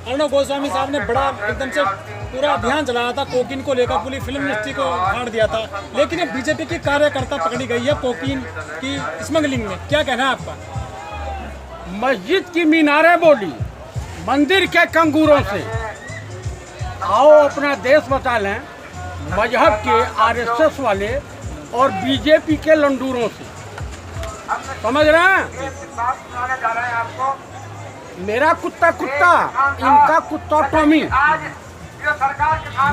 अर्णव गोस्वामी साहब ने बड़ा एकदम से पूरा अभियान चलाया था कोकीन को लेकर, पूरी फिल्म इंडस्ट्री को फाड़ दिया था, लेकिन अब बीजेपी की कार्यकर्ता पकड़ी गई है कोकीन की स्मगलिंग में, क्या कहना है आपका? मस्जिद की मीनारें बोली, मंदिर के कंगूरों से आओ अपना देश बचा लें, मजहब के आरएसएस वाले और बीजेपी के लंडूरों से, समझ रहे हैं? मेरा कुत्ता कुत्ता, इनका कुत्ता टॉमी।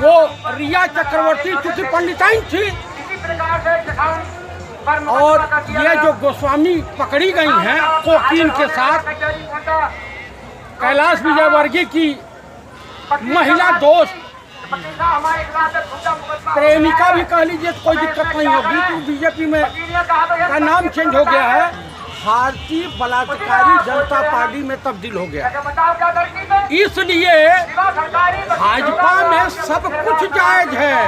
वो रिया चक्रवर्ती चूंकि पंडिताइन थी, और ये जो गोस्वामी पकड़ी गई हैं कोकीन के साथ, कैलाश विजयवर्गीय की महिला दोस्त, प्रेमिका भी कह लीजिए, कोई दिक्कत नहीं होगी, तो बीजेपी में का नाम चेंज हो गया है, भारतीय बलात्कारी जनता पार्टी में तब्दील हो गया। इसलिए भाजपा में सब कुछ जायज है।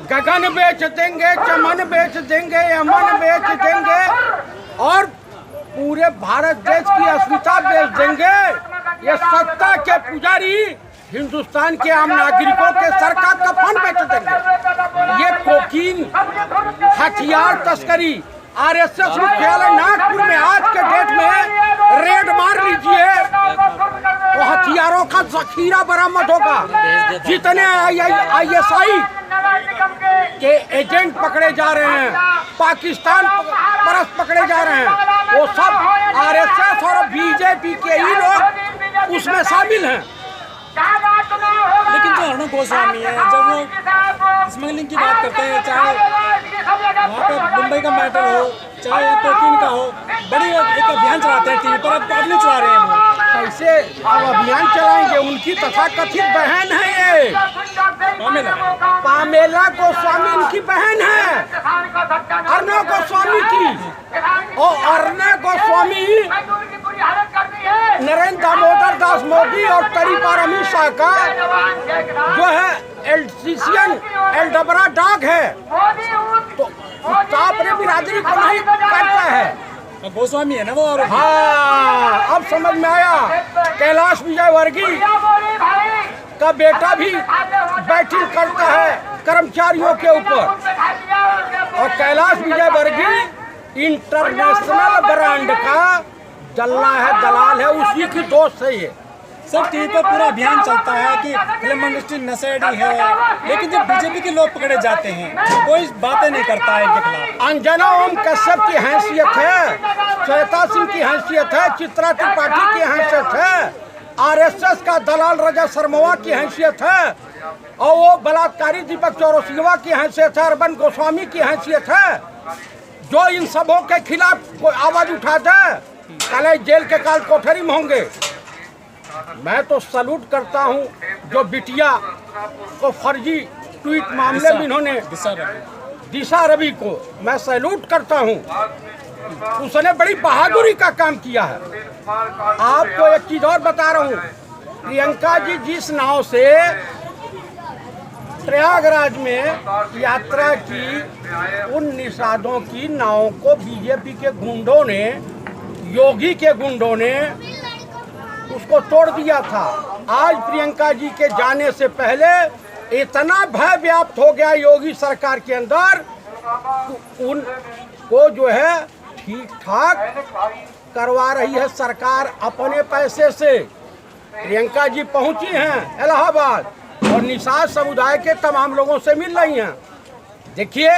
गगन बेच देंगे, चमन बेच देंगे, अमन बेच देंगे और पूरे भारत देश की अस्मिता बेच देंगे। ये सत्ता के पुजारी हिंदुस्तान के आम नागरिकों के सरकार का फंड बेच देंगे। ये कोकीन, हथियार तस्करी, आरएसएस मुख्यालय नागपुर में आज के डेट में रेड मार लीजिए तो हथियारों का जखीरा बरामद होगा। जितने आईएसआई के एजेंट पकड़े जा रहे हैं, पाकिस्तान परस्त पकड़े जा रहे हैं, वो सब आरएसएस और बीजेपी के ही लोग उसमें शामिल हैं। लेकिन जो अर्णव गोस्वामी है, जब वो स्मगलिंग की बात करते हैं, चाहे वहाँ पे मुंबई का मैटर हो, चाहे कोकीन का हो, बड़ी एक अभियान चलाते हैं टीवी पर, अब नहीं चला रहे हैं वो। कैसे अब अभियान चलाएंगे? उनकी तथाकथित बहन है ये पामेला गोस्वामी, इनकी बहन है अर्णव गोस्वामी की। और अर्णव गोस्वामी नरेंद्र दामोदर दास मोदी और तरीपार अमित शाह का जो है एलसीसीएन एलडबरा डॉग है, तो अपने बिरादरी को नहीं करता है। गोस्वामी है ना वो। और हाँ, अब समझ में आया। कैलाश विजयवर्गीय का बेटा भी बैटिंग करता है कर्मचारियों के ऊपर, और कैलाश विजयवर्गीय इंटरनेशनल ब्रांड का जल्ला है, दलाल है, उसी की दोस्त है ये। सब टीवी पर पूरा अभियान चलता है कि फिल्म इंडस्ट्री नशेड़ी है, लेकिन जब बीजेपी के लोग पकड़े जाते हैं कोई बातें नहीं करता है इनके खिलाफ। अंजना ओम कश्यप की हैसियत है, श्वेता सिंह की हैसियत है, चित्रा त्रिपाठी की हैसियत है, आरएसएस का दलाल रजा शर्मा की हैसियत है, और वो बलात्कारी दीपक चौरसिया की हैसियत है, अर्बन गोस्वामी की हैसियत है। जो इन सबों के खिलाफ कोई आवाज उठा दे, कल जेल के काल कोठरी में होंगे। मैं तो सैल्यूट करता हूं जो बिटिया को फर्जी ट्वीट मामले में इन्होंने, दिशा रवि को मैं सैल्यूट करता हूं, उसने बड़ी बहादुरी का काम किया है। आपको एक चीज और बता रहा हूं, प्रियंका जी जिस नाव से प्रयागराज में यात्रा की, उन निषादों की नावों को बीजेपी के गुंडों ने, योगी के गुंडों ने उसको तोड़ दिया था। आज प्रियंका जी के जाने से पहले इतना भय व्याप्त हो गया योगी सरकार के अंदर, उनको जो है ठीक ठाक करवा रही है सरकार अपने पैसे से। प्रियंका जी पहुंची हैं इलाहाबाद और निषाद समुदाय के तमाम लोगों से मिल रही हैं। देखिए,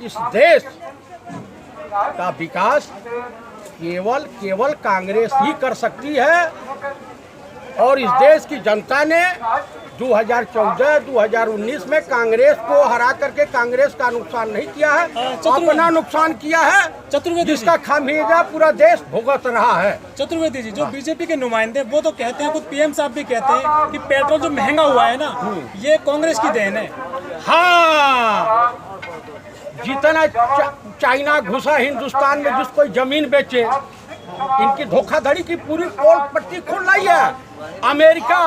इस देश का विकास केवल कांग्रेस ही कर सकती है, और इस देश की जनता ने 2014-2019 में कांग्रेस को हरा करके कांग्रेस का नुकसान नहीं किया है, अपना नुकसान किया है, जिसका खामियाजा पूरा देश भुगत रहा है। चतुर्वेदी जी, जो बीजेपी के नुमाइंदे वो तो कहते हैं, खुद पीएम साहब भी कहते हैं कि पेट्रोल जो महंगा हुआ है ना, ये कांग्रेस की देन है। हाँ, जितना चाइना घुसा हिंदुस्तान में, जिसको जमीन बेचे, इनकी धोखाधड़ी की पूरी पोल पट्टी खुल रही है। अमेरिका,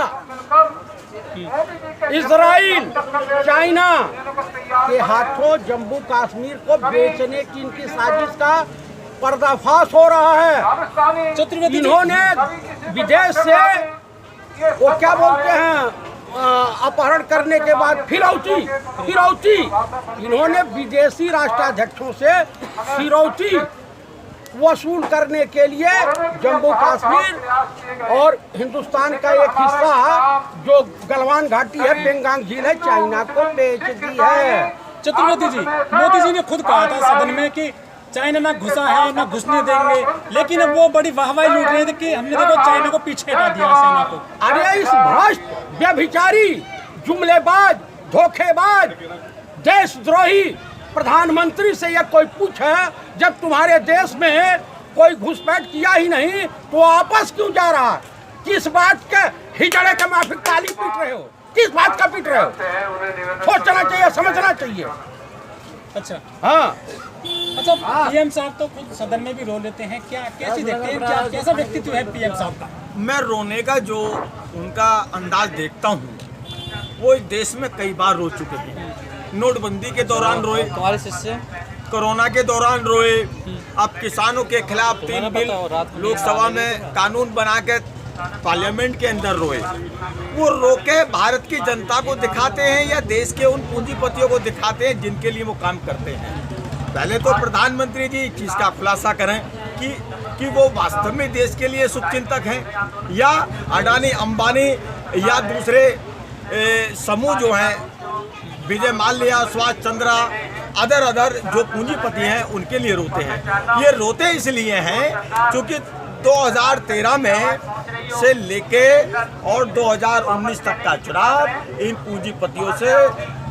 इजराइल, चाइना के हाथों जम्मू कश्मीर को बेचने की इनकी साजिश का पर्दाफाश हो रहा है। इन्होंने विदेश से वो क्या बोलते हैं, अपहरण करने के बाद फिरौती इन्होंने विदेशी राष्ट्राध्यक्षों से फिरौती वसूल करने के लिए जम्मू कश्मीर और हिंदुस्तान का एक हिस्सा जो गलवान घाटी है, पेंगांग झील है, चाइना को बेच दी है। चतुर्वेदी जी, मोदी जी ने खुद कहा था सदन में कि चाइना ना घुसा है ना घुसने देंगे, लेकिन अब वो बड़ी वाहवाही लूट रहे थे कि हमने देखो चाइना को पीछे हटा दिया सेना को। अरे इस भ्रष्ट, व्यभिचारी, जुमलेबाज, धोखेबाज, देशद्रोही प्रधानमंत्री से यह कोई पूछे, जब तुम्हारे देश में कोई घुसपैठ किया ही नहीं तो वापस क्यों जा रहा है? किस बात के हिजड़े के माफिक ताली पीट रहे हो? किस बात का पीट रहे हो? सोचना चाहिए, समझना चाहिए। अच्छा, हाँ, अच्छा, पीएम साहब तो खुद सदन में भी रो लेते हैं, क्या कैसी देखते हैं, क्या कैसा व्यक्तित्व है पीएम साहब का? मैं रोने का जो उनका अंदाज देखता हूँ, वो इस देश में कई बार रो चुके हैं। नोटबंदी के दौरान रोए, कोरोना के दौरान रोए, अब किसानों के खिलाफ 3 बिल लोकसभा में कानून बना के पार्लियामेंट के अंदर रोए। वो रोके भारत की जनता को दिखाते हैं या देश के उन पूंजीपतियों को दिखाते हैं जिनके लिए वो काम करते हैं? पहले तो प्रधानमंत्री जी इस चीज़ का खुलासा करें कि वो वास्तव में देश के लिए शुभचिंतक हैं या अडानी, अंबानी या दूसरे समूह जो हैं, विजय माल्या, सुभाष चंद्रा, अदर जो पूंजीपति हैं, उनके लिए रोते हैं। ये रोते इसलिए हैं क्योंकि 2013 में से लेके और 2019 तक का चुनाव इन पूंजीपतियों से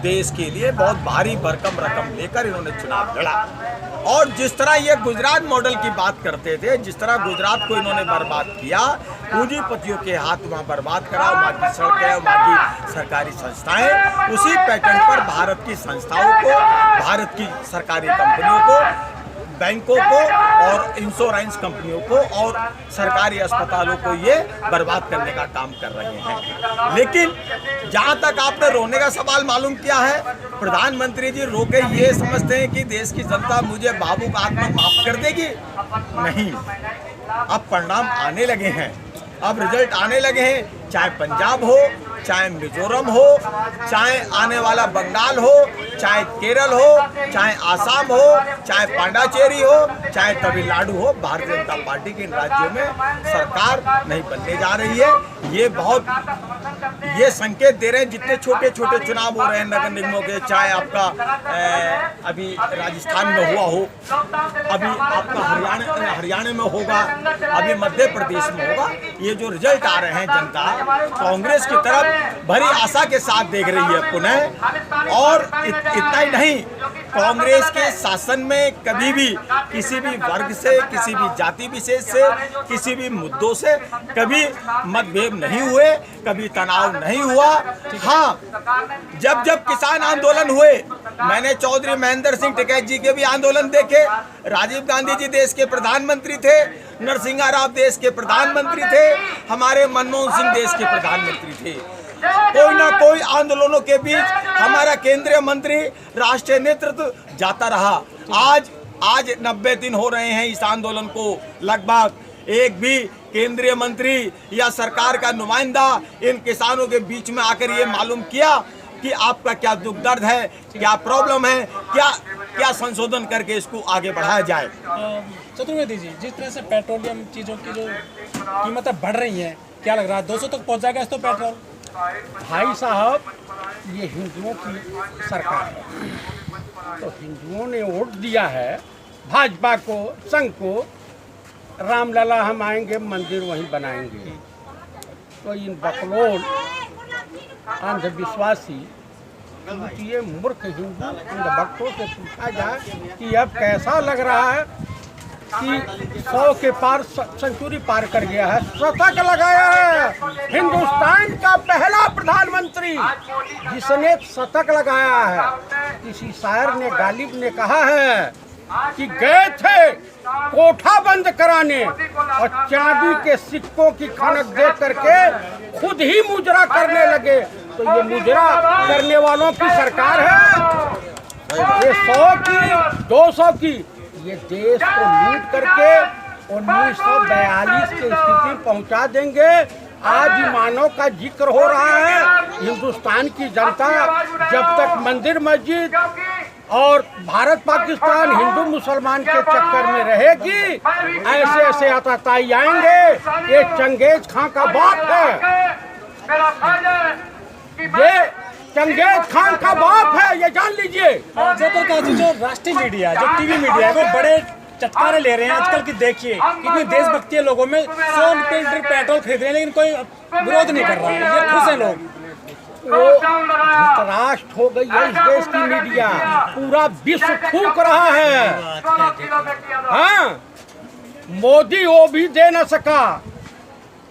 देश के लिए बहुत भारी भरकम रकम लेकर इन्होंने चुनाव लड़ा। और जिस तरह ये गुजरात मॉडल की बात करते थे, जिस तरह गुजरात को इन्होंने बर्बाद किया, पूंजीपतियों के हाथ वहाँ बर्बाद करा, वहाँ की सड़कें, वहाँ की सरकारी संस्थाएं, उसी पैटर्न पर भारत की संस्थाओं को, भारत की सरकारी कंपनियों को, बैंकों को और इंश्योरेंस कंपनियों को और सरकारी अस्पतालों को ये बर्बाद करने का काम कर रहे हैं। लेकिन जहाँ तक आपने रोने का सवाल मालूम किया है, प्रधानमंत्री जी रो के ये समझते हैं कि देश की जनता मुझे बाबू का आत्मा माफ कर देगी। नहीं, अब परिणाम आने लगे हैं, अब रिजल्ट आने लगे हैं। चाहे पंजाब हो, चाहे मिजोरम हो, चाहे आने वाला बंगाल हो, चाहे केरल हो, चाहे आसाम हो, चाहे पांडाचेरी हो, चाहे तमिलनाडु हो, भारतीय जनता पार्टी के इन राज्यों में सरकार नहीं बनने जा रही है। ये संकेत दे रहे हैं जितने छोटे छोटे चुनाव हो रहे हैं नगर निगमों के, चाहे आपका अभी राजस्थान में हुआ हो, अभी आपका हरियाणा में होगा, अभी मध्य प्रदेश में होगा। ये जो रिजल्ट आ रहे हैं, जनता कांग्रेस की तरफ भरी आशा के साथ देख रही है पुनः। और इतना ही नहीं, कांग्रेस के शासन में कभी भी किसी भी वर्ग से, किसी भी जाति विशेष से, किसी भी मुद्दों से कभी मतभेद नहीं हुए, कभी तनाव नहीं हुआ। हाँ, जब किसान आंदोलन हुए, मैंने चौधरी महेंद्र सिंह टिकैत जी के भी आंदोलन देखे। राजीव गांधी जी देश के प्रधानमंत्री थे, नरसिंहा राव देश के प्रधानमंत्री थे, हमारे मनमोहन सिंह देश के प्रधानमंत्री थे। कोई ना कोई आंदोलनों के बीच हमारा केंद्रीय मंत्री, राष्ट्रीय नेतृत्व जाता रहा। आज 90 दिन हो रहे हैं इस आंदोलन को। लगभग एक भी केंद्रीय मंत्री या सरकार का नुमाइंदा इन किसानों के बीच में आकर ये मालूम किया कि आपका क्या दुख दर्द है, क्या प्रॉब्लम है, क्या संशोधन करके इसको आगे बढ़ाया जाए। चतुर्वेदी जी, जिस तरह से पेट्रोलियम चीज़ों की जो कीमतें बढ़ रही हैं, क्या लग रहा है 200 तक पहुंच जाएगा इस तो पेट्रोल? भाई साहब, ये हिंदुओं की सरकार है, तो हिंदुओं ने वोट दिया है भाजपा को, संघ को। रामलला हम आएंगे, मंदिर वहीं बनाएंगे। तो इन बकलोल अंधविश्वासी ये मूर्ख हिंदू इन भक्तों से पूछा जाए कि अब कैसा लग रहा है कि 100 के पार सेंचुरी पार कर गया है, शतक लगाया है। हिंदुस्तान का पहला प्रधानमंत्री जिसने शतक लगाया है। किसी शायर ने, गालिब ने कहा है कि गए थे कोठा बंद कराने और चांदी के सिक्कों की खनक देख करके खुद ही मुजरा करने लगे। तो ये मुजरा करने वालों की सरकार है। ये 100 की, 200 की, ये देश को लूट करके 1942 की स्थिति पहुंचा देंगे। आज ईमानों का जिक्र हो रहा है। हिंदुस्तान की जनता जब तक मंदिर मस्जिद और भारत पाकिस्तान हिंदू मुसलमान के चक्कर में रहेगी, ऐसे ऐसे आतताई आएंगे। ये चंगेज खां का बाप है, ये चंगेज खान का बाप है, ये जान लीजिए। जयप्रकाश जी, जो राष्ट्रीय मीडिया, जो टीवी मीडिया है, वो बड़े चटकारे ले रहे हैं आजकल की। देखिए कितनी देशभक्ति है लोगों में, 100 लीटर पेट्रोल खरीद रहे हैं लेकिन कोई विरोध नहीं कर रहा है, ये खुश है लोग। वो धृतराष्ट्र हो गई है इस देश की मीडिया, पूरा विश्व फूंक रहा है। हाँ, मोदी वो भी दे न सका,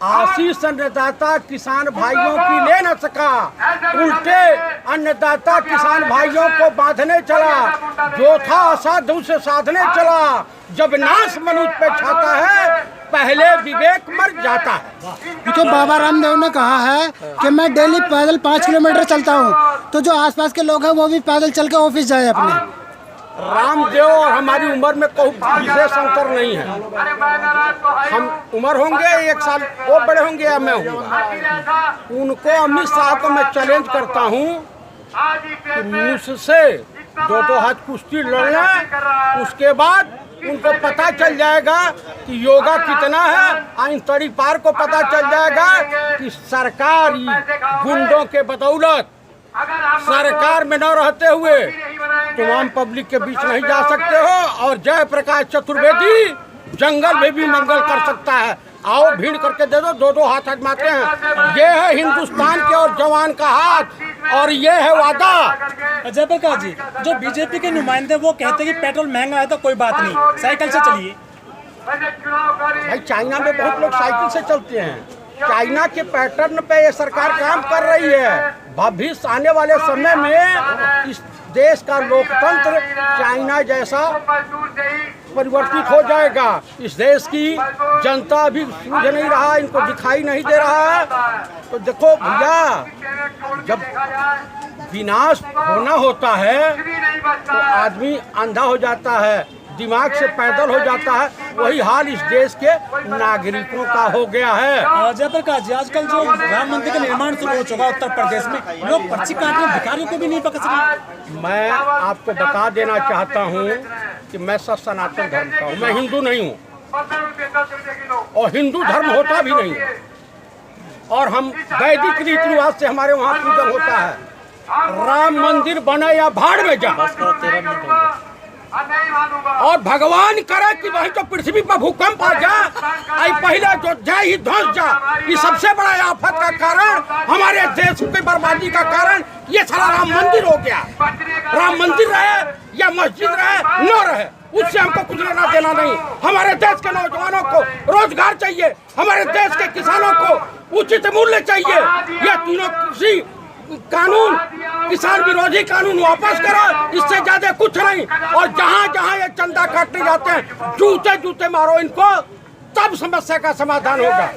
आशीष अन्नदाता किसान भाइयों की ले न सका, उल्टे अन्नदाता किसान भाइयों को बांधने चला, जो था असाध्य उसे साधने चला। जब नाश मनुष्य पे छाता है, पहले विवेक मर जाता है। क्योंकि बाबा रामदेव ने कहा है कि मैं डेली पैदल 5 किलोमीटर चलता हूँ, तो जो आसपास के लोग हैं वो भी पैदल चल के ऑफिस जाए अपने। रामदेव और हमारी उम्र में कोई विशेष अंतर नहीं है। हम उम्र होंगे 1 साल, वो बड़े होंगे या मैं हूँ। उनको अमित शाह को मैं चैलेंज करता हूँ कि मुझसे 2 हाथ कुश्ती लड़ना, उसके बाद उनको पता चल जाएगा कि योगा कितना है। इन तड़ी पार को पता चल जाएगा कि सरकारी गुंडों के बदौलत सरकार में न रहते हुए तुम आम पब्लिक के बीच नहीं जा सकते हो। और जय प्रकाश चतुर्वेदी जंगल में भी मंगल कर सकता है। आओ भीड़ करके दे दो, 2 हाथ आजमाते हैं। ये है हिंदुस्तान के और जवान का हाथ, और ये है वादा। जयप्रकाश जी, जो बीजेपी के नुमाइंदे वो कहते हैं कि पेट्रोल महंगा है तो कोई बात नहीं, साइकिल से चलिए। भाई चाइना में बहुत लोग साइकिल से चलते हैं। चाइना के पैटर्न पे ये सरकार काम कर रही है। भविष्य आने वाले समय में इस देश का लोकतंत्र चाइना जैसा परिवर्तित हो जाएगा। इस देश की जनता अभी सूझ नहीं रहा, इनको दिखाई नहीं दे रहा है। तो देखो भैया, जब विनाश होना होता है तो आदमी अंधा हो जाता है, दिमाग से पैदल हो जाता है। वही हाल इस देश के नागरिकों का हो गया है। जयप्रकाश जी, आजकल जो राम मंदिर का निर्माण शुरू हो चुका है उत्तर प्रदेश में, लोग पर्ची काटने भिखारियों को भी नहीं पकड़ रहे। मैं आपको बता देना चाहता हूँ कि मैं सनातन धर्म का हूँ, मैं हिंदू नहीं हूँ, और हिंदू धर्म होता भी नहीं है। और हम वैदिक रीति रिवाज से हमारे वहाँ पूजन होता है। राम मंदिर बने या भाड़ में जा, और भगवान करे कि वही तो पृथ्वी पर भूकंप आ जा, आई पहले जो जय ही ध्वस जा। ये सबसे बड़ा आफत का कारण, हमारे देश की बर्बादी का कारण ये सारा राम मंदिर हो गया। राम मंदिर रहे या मस्जिद रहे न रहे, उससे हमको कुछ लेना देना नहीं। हमारे देश के नौजवानों को रोजगार चाहिए, हमारे देश के किसानों को उचित मूल्य चाहिए। ये तीनों कृषि कानून, किसान विरोधी कानून वापस करो, इससे ज्यादा कुछ नहीं। और जहाँ जहाँ ये चंदा काटने जाते हैं, जूते जूते मारो इनको, तब समस्या का समाधान होगा।